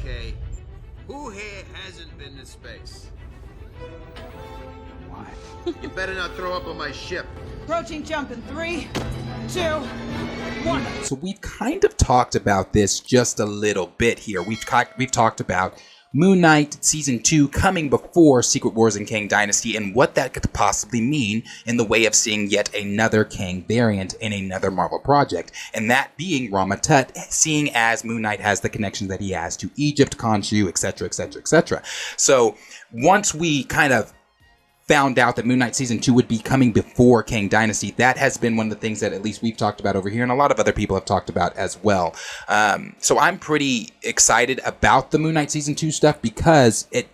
Okay, who here hasn't been to space? Why? You better not throw up on my ship. Approaching jump in 3, 2, 1. So we've kind of talked about this just a little bit here. We've talked about Moon Knight Season 2 coming before Secret Wars and Kang Dynasty and what that could possibly mean in the way of seeing yet another Kang variant in another Marvel project. And that being Rama Tut, seeing as Moon Knight has the connections that he has to Egypt, Khonshu, etc., etc., etc. So once we kind of found out that Moon Knight Season 2 would be coming before Kang Dynasty, that has been one of the things that at least we've talked about over here, and a lot of other people have talked about as well. So I'm pretty excited about the Moon Knight Season 2 stuff because it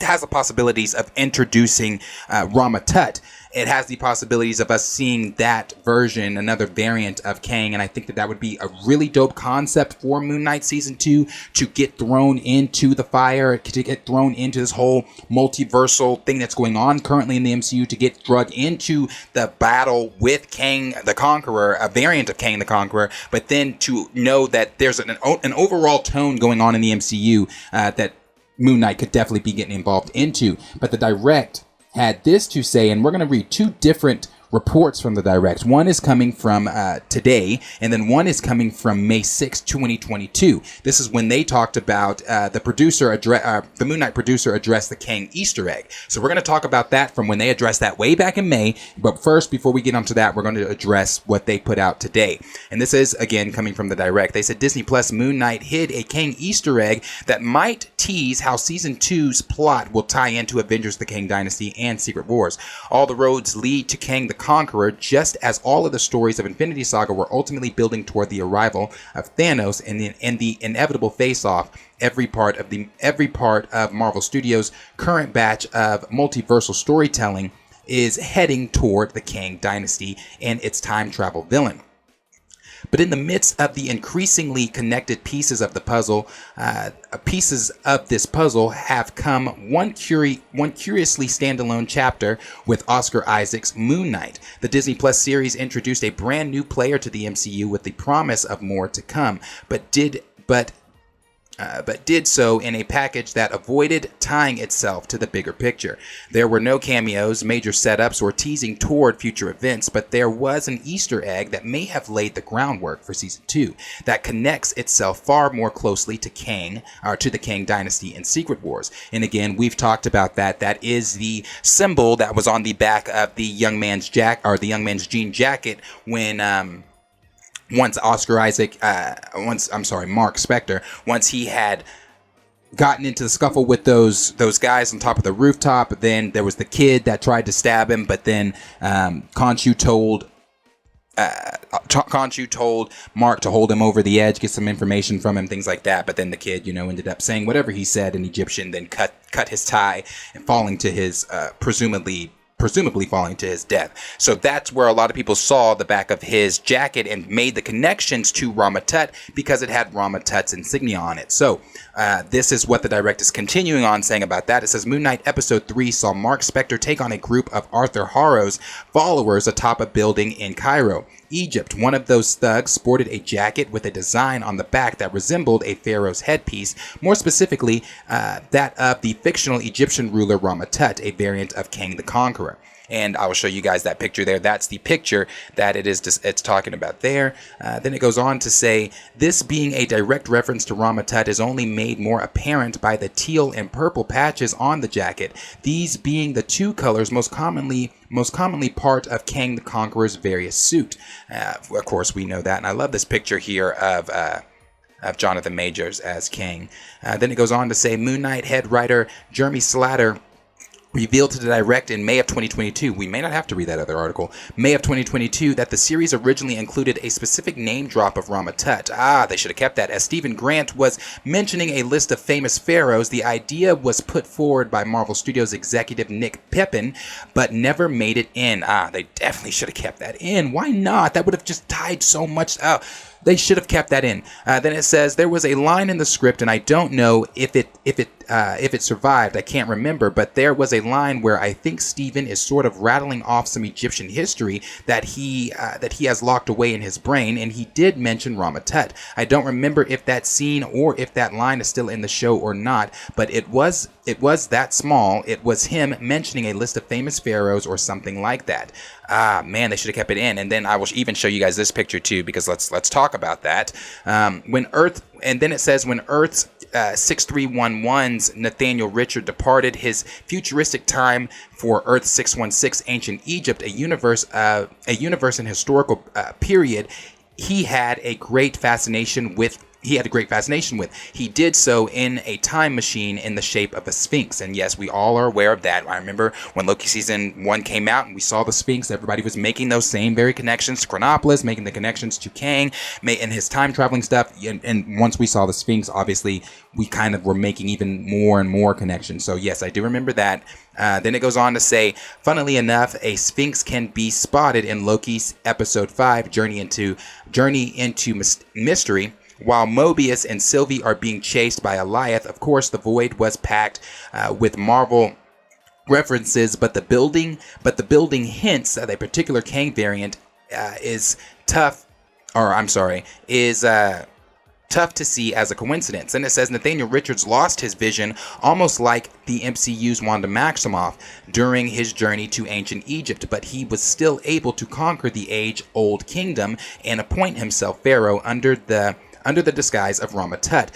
has the possibilities of introducing Rama Tut. It has the possibilities of us seeing that version, another variant of Kang, and I think that would be a really dope concept for Moon Knight Season 2 to get thrown into the fire, to get thrown into this whole multiversal thing that's going on currently in the MCU, to get drug into the battle with Kang the Conqueror, a variant of Kang the Conqueror, but then to know that there's an overall tone going on in the MCU that Moon Knight could definitely be getting involved into. But the direct had this to say, and we're going to read two different reports from the direct. One is coming from today, and then one is coming from May 6, 2022. This is when they talked about the Moon Knight producer addressed the Kang Easter egg. So we're going to talk about that from when they addressed that way back in May. But first, before we get onto that, we're going to address what they put out today. And this is, again, coming from the direct. They said Disney Plus Moon Knight hid a Kang Easter egg that might tease how Season 2's plot will tie into Avengers: The Kang Dynasty and Secret Wars. All the roads lead to Kang the Conqueror, just as all of the stories of Infinity Saga were ultimately building toward the arrival of Thanos and the inevitable face-off. Every part of Marvel Studios' current batch of multiversal storytelling is heading toward the Kang Dynasty and its time travel villain. But in the midst of the increasingly connected pieces of the puzzle, pieces of this puzzle have come one curiously standalone chapter with Oscar Isaac's Moon Knight. The Disney Plus series introduced a brand new player to the MCU with the promise of more to come, but did so in a package that avoided tying itself to the bigger picture. There were no cameos, major setups, or teasing toward future events, but there was an Easter egg that may have laid the groundwork for Season 2 that connects itself far more closely to the Kang Dynasty and Secret Wars. And again, we've talked about that. That is the symbol that was on the back of the young man's jean jacket when Mark Spector, once he had gotten into the scuffle with those guys on top of the rooftop, then there was the kid that tried to stab him, but then Khonshu told Mark to hold him over the edge, get some information from him, things like that. But then the kid, ended up saying whatever he said in Egyptian, then cut his tie and falling to his presumably falling to his death. So that's where a lot of people saw the back of his jacket and made the connections to Rama Tut because it had Rama Tut's insignia on it. So this is what the direct is continuing on saying about that. It says Moon Knight Episode 3 saw Mark Spector take on a group of Arthur Harrow's followers atop a building in Cairo, Egypt. One of those thugs sported a jacket with a design on the back that resembled a pharaoh's headpiece, more specifically that of the fictional Egyptian ruler Rama Tut, a variant of Kang the Conqueror. And I will show you guys that picture there. That's the picture that it's talking about there. Then it goes on to say, this being a direct reference to Rama Tut is only made more apparent by the teal and purple patches on the jacket, these being the two colors most commonly part of Kang the Conqueror's various suit. Of course, we know that, and I love this picture here of Jonathan Majors as Kang. Then it goes on to say, Moon Knight head writer Jeremy Slatter revealed to the direct in May of 2022, we may not have to read that other article, May of 2022, that the series originally included a specific name drop of Rama Tut. They should have kept that. As Stephen Grant was mentioning a list of famous pharaohs, the idea was put forward by Marvel Studios executive Nick Pippin, but never made it in. They definitely should have kept that in. Why not? That would have just tied so much out. They should have kept that in. Then it says there was a line in the script, and I don't know if it survived. I can't remember, but there was a line where I think Steven is sort of rattling off some Egyptian history that he has locked away in his brain, and he did mention Rama-Tut. I don't remember if that scene or if that line is still in the show or not, but it was that small. It was him mentioning a list of famous pharaohs or something like that. Man, they should have kept it in. And then I will even show you guys this picture too, because let's talk about that. When Earth's 6311's Nathaniel Richard departed his futuristic time for Earth 616 ancient Egypt, a universe in historical period, he had a great fascination with. He did so in a time machine in the shape of a Sphinx. And yes, we all are aware of that. I remember when Loki season 1 came out and we saw the Sphinx, everybody was making those same very connections to Chronopolis, making the connections to Kang, and his time traveling stuff. And once we saw the Sphinx, obviously, we kind of were making even more and more connections. So yes, I do remember that. Then it goes on to say, funnily enough, a Sphinx can be spotted in Loki's episode 5, Journey into Mystery. While Mobius and Sylvie are being chased by Alioth, of course, the void was packed with Marvel references, but the building hints that a particular Kang variant is tough to see as a coincidence. And it says Nathaniel Richards lost his vision almost like the MCU's Wanda Maximoff during his journey to ancient Egypt, but he was still able to conquer the age-old kingdom and appoint himself pharaoh under the disguise of Rama-Tut.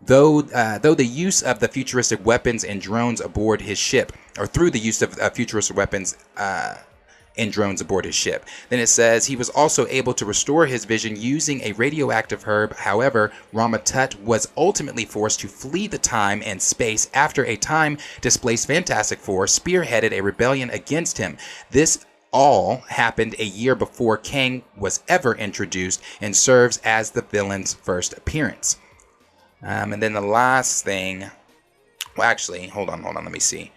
Though the use of the futuristic weapons and drones aboard his ship, or through the use of futuristic weapons and drones aboard his ship. Then it says he was also able to restore his vision using a radioactive herb. However, Rama-Tut was ultimately forced to flee the time and space after a time-displaced Fantastic Four spearheaded a rebellion against him. This all happened a year before Kang was ever introduced and serves as the villain's first appearance. And then the last thing... Well, actually, hold on, let me see.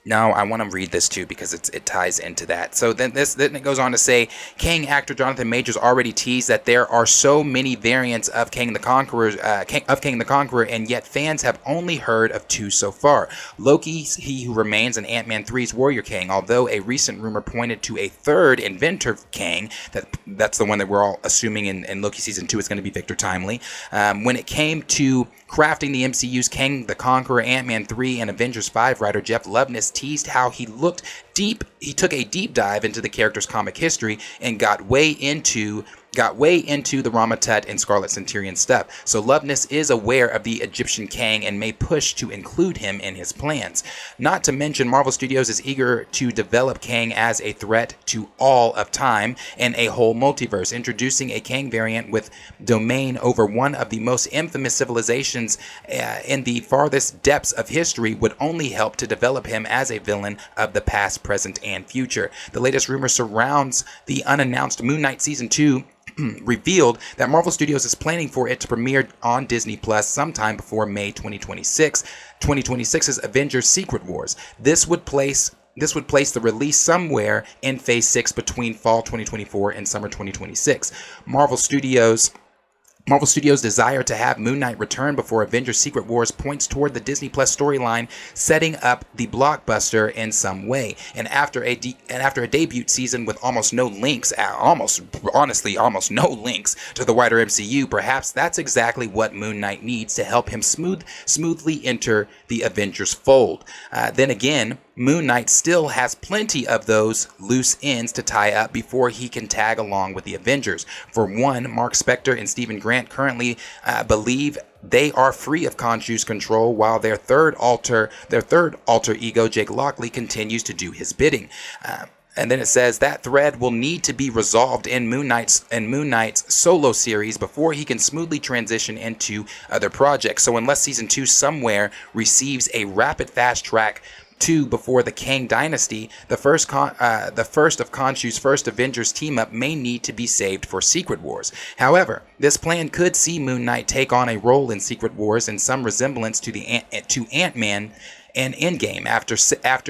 No, I want to read this too because it ties into that. So then it goes on to say, Kang actor Jonathan Majors already teased that there are so many variants of Kang the Conqueror, and yet fans have only heard of 2 so far. Loki's He Who Remains and Ant-Man 3's Warrior Kang, although a recent rumor pointed to a third inventor Kang, that's the one that we're all assuming in Loki Season 2 is going to be Victor Timely. When it came to crafting the MCU's Kang the Conqueror, Ant-Man 3, and Avengers 5 writer Jeff Loveness teased how he took a deep dive into the character's comic history and got way into the Rama-Tut and Scarlet Centurion stuff. So Loveness is aware of the Egyptian Kang and may push to include him in his plans. Not to mention, Marvel Studios is eager to develop Kang as a threat to all of time and a whole multiverse. Introducing a Kang variant with domain over one of the most infamous civilizations in the farthest depths of history would only help to develop him as a villain of the past, present, and future. The latest rumor surrounds the unannounced Moonknight Season 2 revealed that Marvel Studios is planning for it to premiere on Disney Plus sometime before May 2026's Avengers Secret Wars. This would place the release somewhere in Phase 6 between fall 2024 and summer 2026. Marvel Studios' desire to have Moon Knight return before Avengers Secret Wars points toward the Disney Plus storyline setting up the blockbuster in some way. And after a debut season with almost no links to the wider MCU, perhaps that's exactly what Moon Knight needs to help him smoothly enter the Avengers fold. Then again, Moon Knight still has plenty of those loose ends to tie up before he can tag along with the Avengers. For one, Mark Spector and Stephen Grant currently believe they are free of Khonshu's control, while their third alter ego, Jake Lockley, continues to do his bidding. And then it says that thread will need to be resolved in Moon Knight's solo series before he can smoothly transition into other projects. So unless Season 2 somewhere receives a rapid fast track before the Kang Dynasty, the first of Khonshu's first Avengers team-up may need to be saved for Secret Wars. However, this plan could see Moon Knight take on a role in Secret Wars in some resemblance to Ant-Man and Endgame after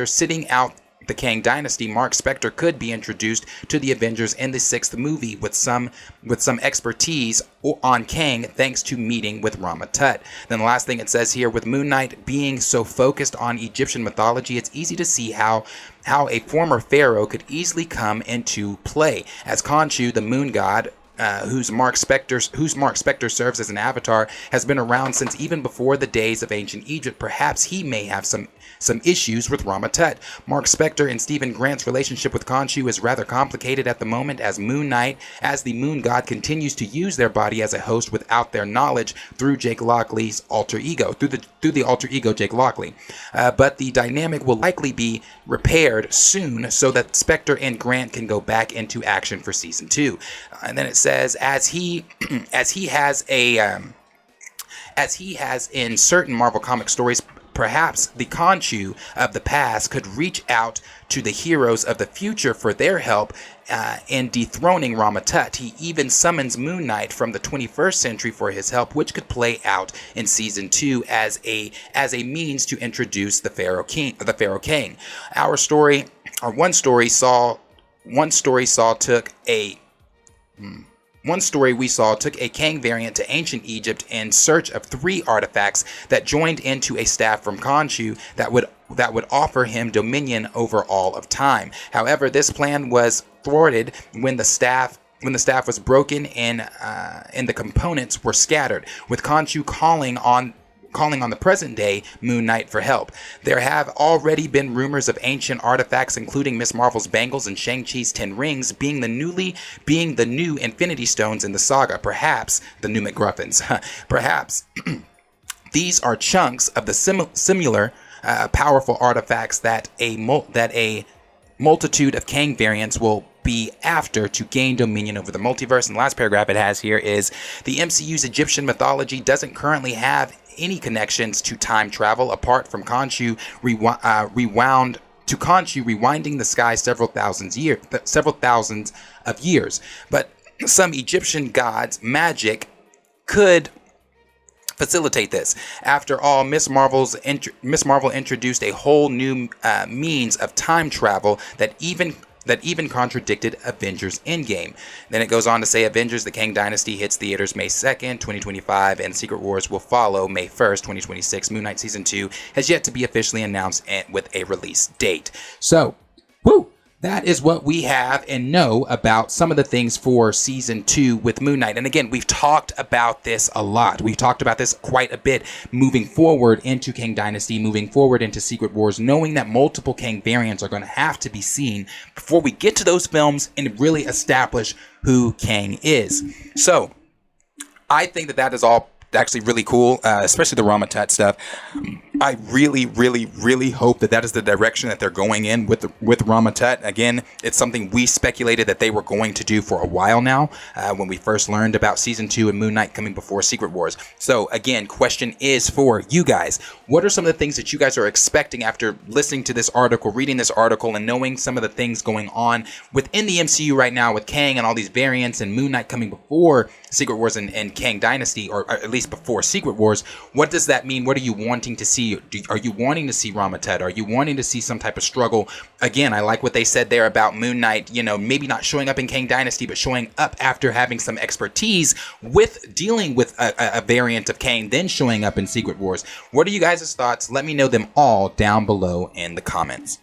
sitting out the Kang Dynasty, Mark Spector could be introduced to the Avengers in the 6th movie with some expertise on Kang thanks to meeting with Rama Tut. Then the last thing it says here, with Moon Knight being so focused on Egyptian mythology, it's easy to see how a former pharaoh could easily come into play, as Khonshu, the moon god, whose Mark Spector serves as an avatar, has been around since even before the days of ancient Egypt. Perhaps he may have some issues with Rama Tut. Mark Spector and Stephen Grant's relationship with Khonshu is rather complicated at the moment, as Moon Knight, as the moon god, continues to use their body as a host without their knowledge through Jake Lockley's alter ego, through the alter ego Jake Lockley. But the dynamic will likely be repaired soon so that Spector and Grant can go back into action for season 2. And then it says, as he has in certain Marvel comic stories, perhaps the Khonshu of the past could reach out to the heroes of the future for their help in dethroning Rama Tut. He even summons Moon Knight from the 21st century for his help, which could play out in season 2 as a means to introduce the Pharaoh King. One story we saw took a Kang variant to ancient Egypt in search of 3 artifacts that joined into a staff from Khonshu that would offer him dominion over all of time. However, this plan was thwarted when the staff was broken and the components were scattered, with Khonshu calling on the present-day Moon Knight for help. There have already been rumors of ancient artifacts, including Miss Marvel's bangles and Shang-Chi's 10 rings, being the new Infinity Stones in the saga. Perhaps the new MacGuffins. Perhaps these are chunks of the similar powerful artifacts that a multitude of Kang variants will be after to gain dominion over the multiverse. And the last paragraph it has here is, the MCU's Egyptian mythology doesn't currently have any connections to time travel apart from Khonshu rewinding the sky several thousands of years. But some Egyptian gods' magic could facilitate this. After all, Miss Marvel introduced a whole new means of time travel that even contradicted Avengers Endgame. Then it goes on to say, Avengers: The Kang Dynasty hits theaters May 2nd, 2025, and Secret Wars will follow May 1st, 2026. Moon Knight Season 2 has yet to be officially announced with a release date. So, that is what we have and know about some of the things for Season 2 with Moon Knight. And again, we've talked about this a lot. We've talked about this quite a bit moving forward into Kang Dynasty, moving forward into Secret Wars, knowing that multiple Kang variants are going to have to be seen before we get to those films and really establish who Kang is. So, I think that is all actually really cool, especially the Rama Tut stuff. I really, really, really hope that is the direction that they're going in with Rama Tut. Again, it's something we speculated that they were going to do for a while now, when we first learned about Season 2 and Moon Knight coming before Secret Wars. So again, question is for you guys. What are some of the things that you guys are expecting after listening to this article, reading this article, and knowing some of the things going on within the MCU right now with Kang and all these variants and Moon Knight coming before Secret Wars and Kang Dynasty, or at least before Secret Wars? What does that mean? What are you wanting to see? Are you wanting to see Rama Tut? Are you wanting to see some type of struggle? Again, I like what they said there about Moon Knight, maybe not showing up in Kang Dynasty, but showing up after having some expertise with dealing with a variant of Kang, then showing up in Secret Wars. What are you guys' thoughts? Let me know them all down below in the comments.